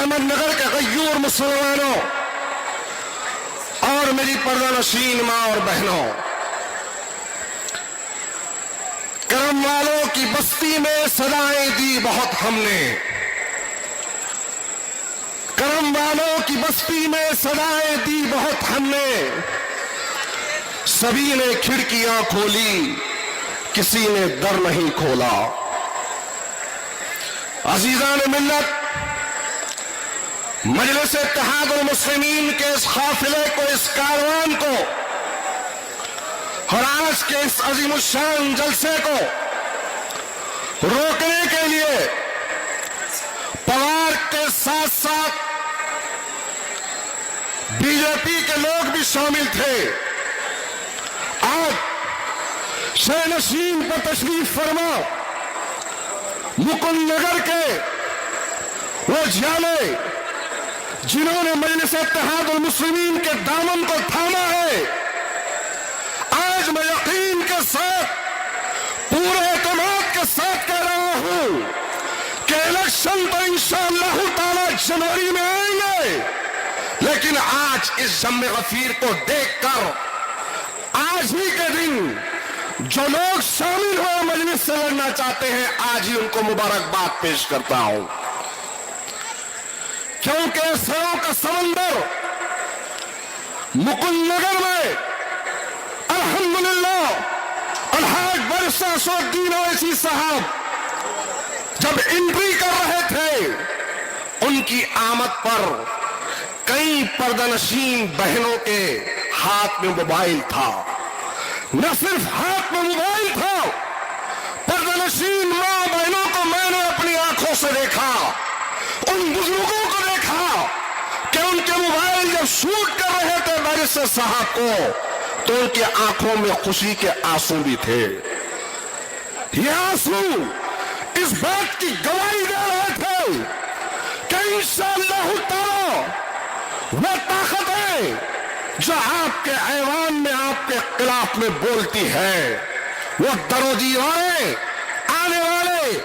احمد نگر کے غیور مسلمانوں اور میری پردہ نشین ماں اور بہنوں، کرم والوں کی بستی میں صدائیں دی بہت ہم نے، کرم والوں کی بستی میں صدائیں دی بہت ہم نے، سبھی نے کھڑکیاں کھولی کسی نے در نہیں کھولا۔ عزیزان ملت، مجلس اتحاد المسلمین کے اس قافلے کو، اس کاروان کو اور آج کے اس عظیم الشان جلسے کو روکنے کے لیے پوار کے ساتھ ساتھ بی جے پی کے لوگ بھی شامل تھے۔ آج شہ نشین پر تشریف فرما مکند نگر کے وہ جھیالے جنہوں نے مجلس اتحاد المسلمین کے دامن کو تھاما ہے، آج میں یقین کے ساتھ پورے اعتماد کے ساتھ کہہ رہا ہوں کہ الیکشن تو انشاءاللہ تعالی جنوری میں آئیں گے، لیکن آج اس جم غفیر کو دیکھ کر آج ہی کے دن جو لوگ شامل ہوئے مجلس سے لڑنا چاہتے ہیں، آج ہی ان کو مبارکباد پیش کرتا ہوں، کیونکہ سروں کا سمندر مکند نگر میں الحمدللہ الحاج برسا سعودین اویسی صاحب جب انٹری کر رہے تھے، ان کی آمد پر کئی پردہ نشین بہنوں کے ہاتھ میں موبائل تھا، نہ صرف ہاتھ میں موبائل تھا، پردہ نشین ماں بہنوں کو میں نے اپنی آنکھوں سے دیکھا، ان بزرگوں کو دیکھا کہ ان کے موبائل جب شوٹ کر رہے تھے بیرسٹر صاحب کو تو ان کی آنکھوں میں خوشی کے آنسو بھی تھے۔ یہ آنسو اس بات کی گواہی دے رہے تھے کہ انشاءاللہ تعالی وہ طاقت ہے جو آپ کے ایوان میں آپ کے خلاف میں بولتی ہے، وہ در و دیواریں آنے والے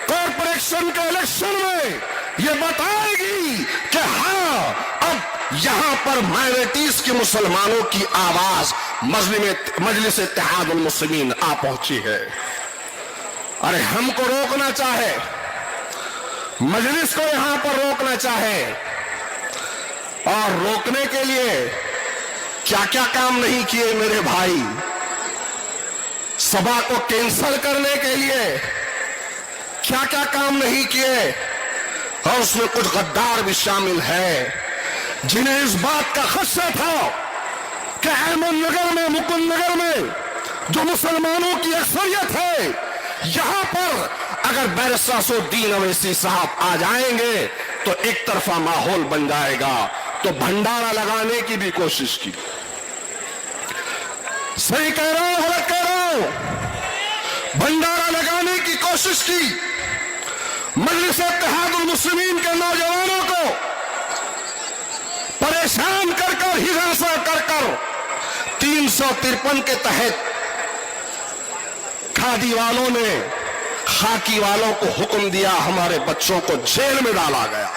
کارپوریشن کے الیکشن میں یہ بتائے گی کہ ہاں اب یہاں پر مائنورٹیز کے مسلمانوں کی آواز مجلس اتحاد المسلمین آ پہنچی ہے۔ ارے ہم کو روکنا چاہے، مجلس کو یہاں پر روکنا چاہے، اور روکنے کے لیے کیا کیا کام نہیں کیے میرے بھائی، سبھا کو کینسل کرنے کے لیے کیا کیا کام نہیں کیے، اور اس میں کچھ غدار بھی شامل ہے جنہیں اس بات کا خدشہ تھا کہ احمد نگر میں، مکند نگر میں جو مسلمانوں کی اکثریت ہے، یہاں پر اگر بیرسٹر سعودین اویسی صاحب آ جائیں گے تو ایک طرفہ ماحول بن جائے گا، تو بھنڈارا لگانے کی بھی کوشش کی۔ صحیح کہہ رہا ہوں، غلط کہہ رہا ہوں؟ بھنڈارا لگانے کی کوشش کی، مجلس اتحاد المسلمین کے نوجوانوں کو پریشان کر کر، ہراساں کر کر 353 کے تحت کھادی والوں نے خاکی والوں کو حکم دیا، ہمارے بچوں کو جیل میں ڈالا گیا۔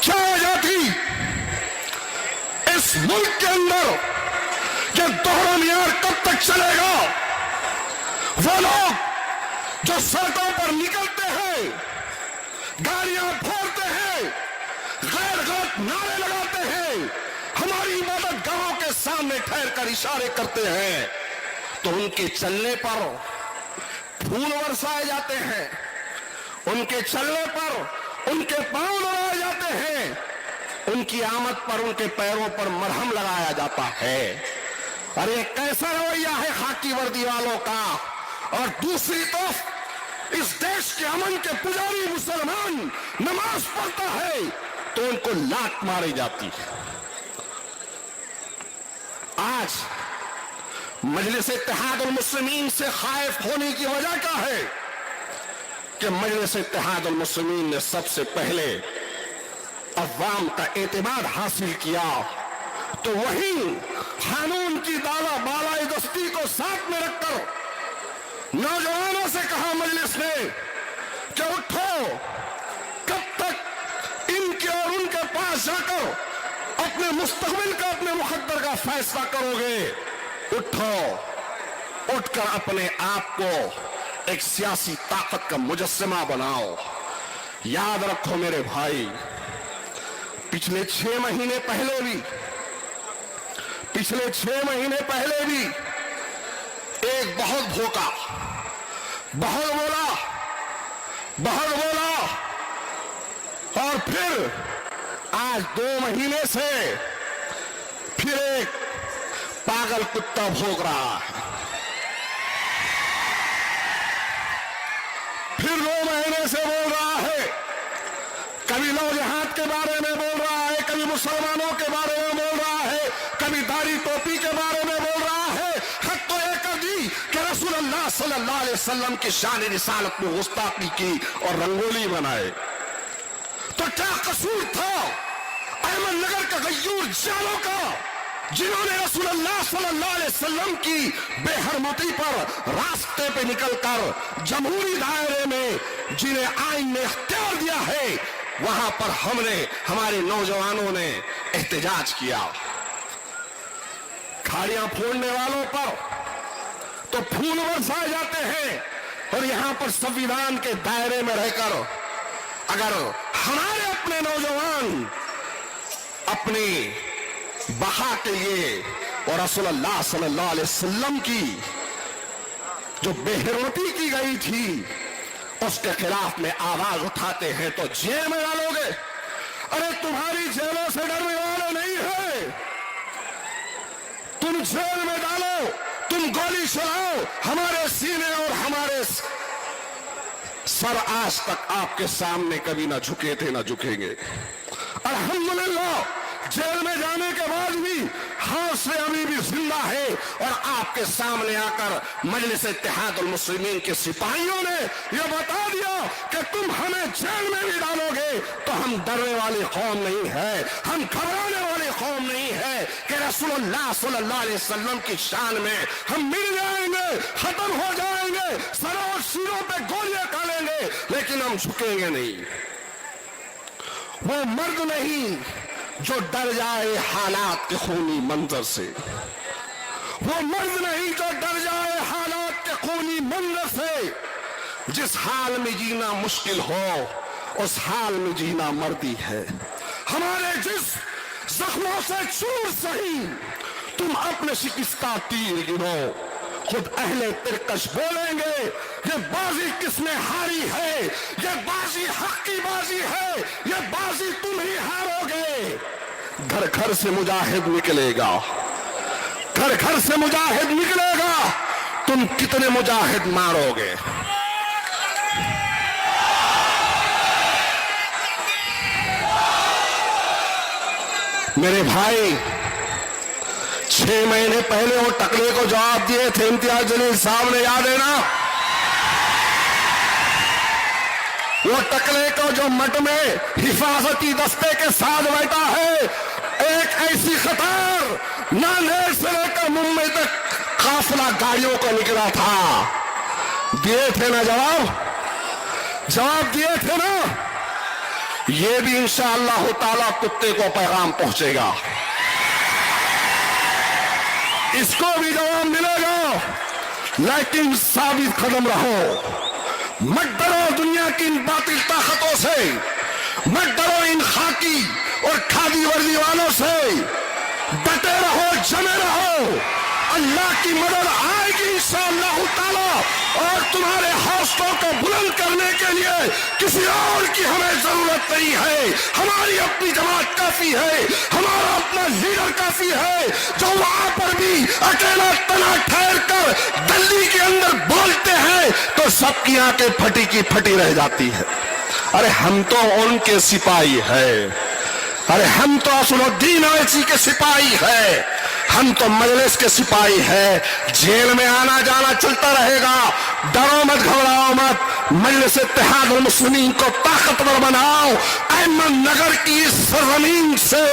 کیا وجہ تھی اس ملک کے اندر یہ دوہرا معیار کب تک چلے گا؟ وہ لوگ جو سڑکوں پر نکلتے ہیں، گاڑیاں پھوڑتے ہیں، غیر غلط نعرے لگاتے ہیں، ہماری عبادت گاہوں کے سامنے ٹھہر کر اشارے کرتے ہیں، تو ان کے چلنے پر پھول برسائے جاتے ہیں، ان کے چلنے پر ان کے پاؤں لگائے جاتے ہیں، ان کی آمد پر ان کے پیروں پر مرہم لگایا جاتا ہے۔ اور یہ کیسا رویہ ہے خاکی وردی والوں کا؟ اور دوسری طرف اس دیش کے امن کے پجاری مسلمان نماز پڑھتا ہے تو ان کو لات ماری جاتی ہے۔ آج مجلس اتحاد المسلمین سے خائف ہونے کی وجہ کیا ہے؟ کہ مجلس اتحاد المسلمین نے سب سے پہلے عوام کا اعتماد حاصل کیا، تو وہی قانون کی بالائے دستی کو ساتھ میں رکھ کر نوجوانوں سے کہا مجلس نے کہ اٹھو، کب تک جا کر اپنے مستقبل کا، اپنے مقدر کا فیصلہ کرو گے، اٹھو، اٹھ کر اپنے آپ کو ایک سیاسی طاقت کا مجسمہ بناؤ۔ یاد رکھو میرے بھائی، پچھلے 6 مہینے پہلے بھی ایک بہت بھوکا، بہت بولا اور پھر آج 2 مہینے سے پھر ایک پاگل کتا بھوک رہا ہے، پھر 2 مہینے سے بول رہا ہے، کبھی لو جہاد کے بارے میں بول رہا ہے، کبھی مسلمانوں کے بارے میں بول رہا ہے، کبھی داڑھی ٹوپی کے بارے میں بول رہا ہے، حد تو یہ کر دی کہ رسول اللہ صلی اللہ علیہ وسلم کی شان رسالت میں گستاخی کی اور رنگولی بنائے۔ تو کیا قصور تھا احمد نگر کا غیور جالوں کا، جنہوں نے رسول اللہ صلی اللہ علیہ وسلم کی بے حرمتی پر راستے پہ نکل کر جمہوری دائرے میں جنہیں آئین نے اختیار دیا ہے، وہاں پر ہم نے، ہمارے نوجوانوں نے احتجاج کیا۔ کھاڑیاں پھوڑنے والوں پر تو پھول برسائے جاتے ہیں، اور یہاں پر سنویدھان کے دائرے میں رہ کر اگر ہمارے اپنے نوجوان اپنی بقا کے لیے اور رسول اللہ صلی اللہ علیہ وسلم کی جو بے حرمتی کی گئی تھی اس کے خلاف میں آواز اٹھاتے ہیں تو جیل میں ڈالو گے؟ ارے تمہاری جیلوں سے ڈرنے والے نہیں ہے، تم جیل میں ڈالو، تم گولی چلاؤ، ہمارے سینے اور ہمارے سر آج تک آپ کے سامنے کبھی نہ جھکے تھے، نہ جھکیں گے۔ الحمدللہ جیل میں جانے کے بعد بھی حوصلے ابھی بھی زندہ ہے، اور آپ کے سامنے آ کر مجلس اتحاد المسلمین کے سپاہیوں نے یہ بتا دیا کہ تم ہمیں جیل میں بھی ڈالو گے تو ہم ڈرنے والی قوم نہیں ہے، ہم گھبرانے والی قوم نہیں ہے، کہ رسول اللہ صلی اللہ علیہ وسلم کی شان میں ہم مل جائیں گے، ختم ہو جائیں گے، سروں اور سینوں پہ گولیاں کھالیں گے، لیکن ہم جھکیں گے نہیں۔ وہ مرد نہیں جو ڈر جائے حالات کے خونی منظر سے، وہ مرد نہیں جو ڈر جائے حالات کے خونی منظر سے۔ جس حال میں جینا مشکل ہو اس حال میں جینا مردی ہے۔ ہمارے جس زخموں سے چور سہی تم اپنے شکستہ تیر گنو، خود اہل ترکش بولیں گے یہ بازی کس میں ہاری ہے، یہ بازی حق کی بازی ہے، یہ بازی تم ہی ہارو گے۔ گھر گھر سے مجاہد نکلے گا، گھر گھر سے مجاہد نکلے گا، تم کتنے مجاہد مارو گے؟ میرے بھائی 6 مہینے پہلے وہ ٹکلے کو جواب دیے تھے امتیاز جلیل صاحب نے، یاد ہے نا؟ وہ ٹکلے کو جو مٹ میں حفاظتی دستے کے ساتھ بیٹھا ہے، ایک ایسی خطر ناندیڑ سے لے کر ممبئی تک قافلہ گاڑیوں کو نکلا تھا، دیے تھے نا جواب دیے تھے نا؟ یہ بھی انشاءاللہ تعالی کتے کو پیغام پہنچے گا، اس کو بھی جواب ملے گا، لیکن ثابت قدم رہو، مت ڈرو دنیا کی ان باطل طاقتوں سے، مت ڈرو ان خاکی اور کھادی وردی والوں سے، ڈٹے رہو، جمے رہو، اللہ کی مدد آئے گی انشاءاللہ تعالی، اور تمہارے حوصلوں کو بلند کرنے کے لیے کسی اور کی ہمیں ضرورت نہیں ہے، ہماری اپنی جماعت کافی ہے، ہمارا اپنا لیڈر کافی ہے، جو وہاں پر بھی اکیلا تنہا ٹھہر کر دلی کے اندر بولتے ہیں تو سب کی آنکھیں پھٹی کی پھٹی رہ جاتی ہے۔ ارے ہم تو ان کے سپاہی ہیں، ارے ہم تو اصل الدین اویسی کے سپاہی ہیں، ہم تو مجلس کے سپاہی ہیں، جیل میں آنا جانا چلتا رہے گا، ڈرو مت، گھبراؤ مت، مجلس اتحاد المسلمین کو طاقتور بناؤ، احمد نگر کی اس سرزمین سے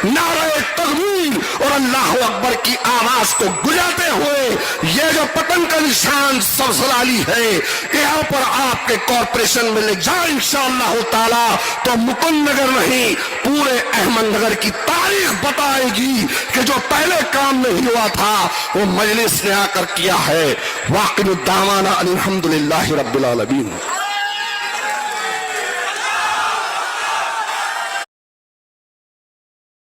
نعرہ تکبیر اور اللہ اکبر کی آواز کو گونجاتے ہوئے یہ جو پتنگ کا نشان سبزلالی ہے یہاں پر آپ کے کارپوریشن میں لے جائیں انشاءاللہ تعالی تو مکند نگر نہیں پورے احمد نگر کی تاریخ بتائے گی کہ جو پہلے کام نہیں ہوا تھا وہ مجلس نے آ کر کیا ہے. واقع الدعوانا الحمدللہ رب العالمین.